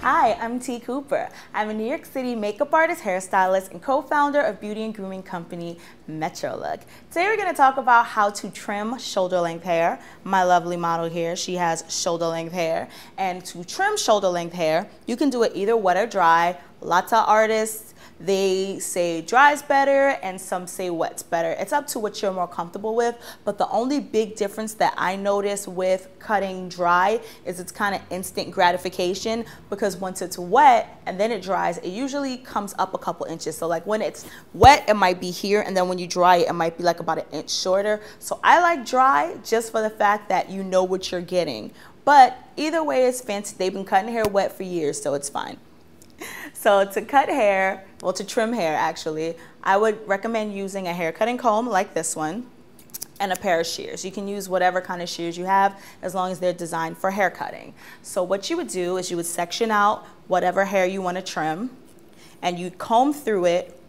Hi, I'm T. Cooper. I'm a New York City makeup artist, hairstylist, and co-founder of beauty and grooming company MetroLook. Today we're going to talk about how to trim shoulder-length hair. My lovely model here, she has shoulder-length hair. And to trim shoulder-length hair, you can do it either wet or dry. Lots of artists, they say dry's better and some say wet's better. It's up to what you're more comfortable with, but the only big difference that I notice with cutting dry is it's kind of instant gratification, because once it's wet and then it dries, it usually comes up a couple inches. So like when it's wet, it might be here, and then when you dry it, it might be like about an inch shorter. So I like dry just for the fact that you know what you're getting. But either way, it's fancy. They've been cutting hair wet for years, so it's fine. So to cut hair, well, to trim hair actually, I would recommend using a hair cutting comb like this one and a pair of shears. You can use whatever kind of shears you have as long as they're designed for hair cutting. So what you would do is you would section out whatever hair you want to trim, and you comb through it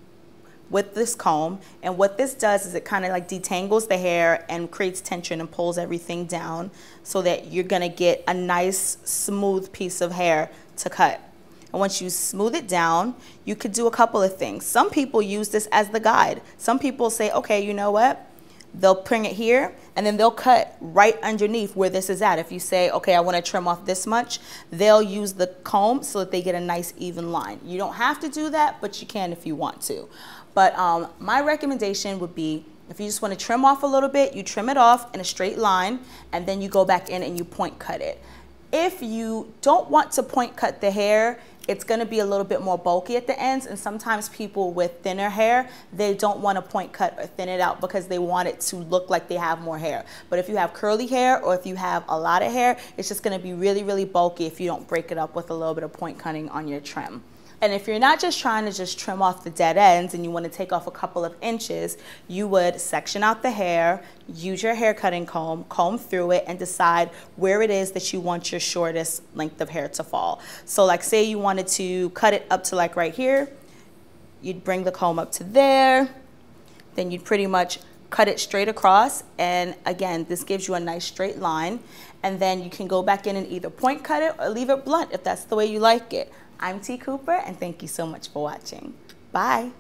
with this comb. And what this does is it kind of like detangles the hair and creates tension and pulls everything down so that you're gonna get a nice smooth piece of hair to cut. And once you smooth it down, you could do a couple of things. Some people use this as the guide. Some people say, okay, you know what? They'll bring it here and then they'll cut right underneath where this is at. If you say, okay, I want to trim off this much, they'll use the comb so that they get a nice even line. You don't have to do that, but you can if you want to. But my recommendation would be, if you just want to trim off a little bit, you trim it off in a straight line and then you go back in and you point cut it. If you don't want to point cut the hair, it's going to be a little bit more bulky at the ends, and sometimes people with thinner hair, they don't want to point cut or thin it out because they want it to look like they have more hair. But if you have curly hair or if you have a lot of hair, it's just going to be really, really bulky if you don't break it up with a little bit of point cutting on your trim. And if you're not just trying to just trim off the dead ends and you want to take off a couple of inches, you would section out the hair, use your hair cutting comb, comb through it, and decide where it is that you want your shortest length of hair to fall. So like say you wanted to cut it up to like right here, you'd bring the comb up to there, then you'd pretty much cut it straight across, and again, this gives you a nice straight line, and then you can go back in and either point cut it or leave it blunt if that's the way you like it. I'm T. Cooper, and thank you so much for watching. Bye.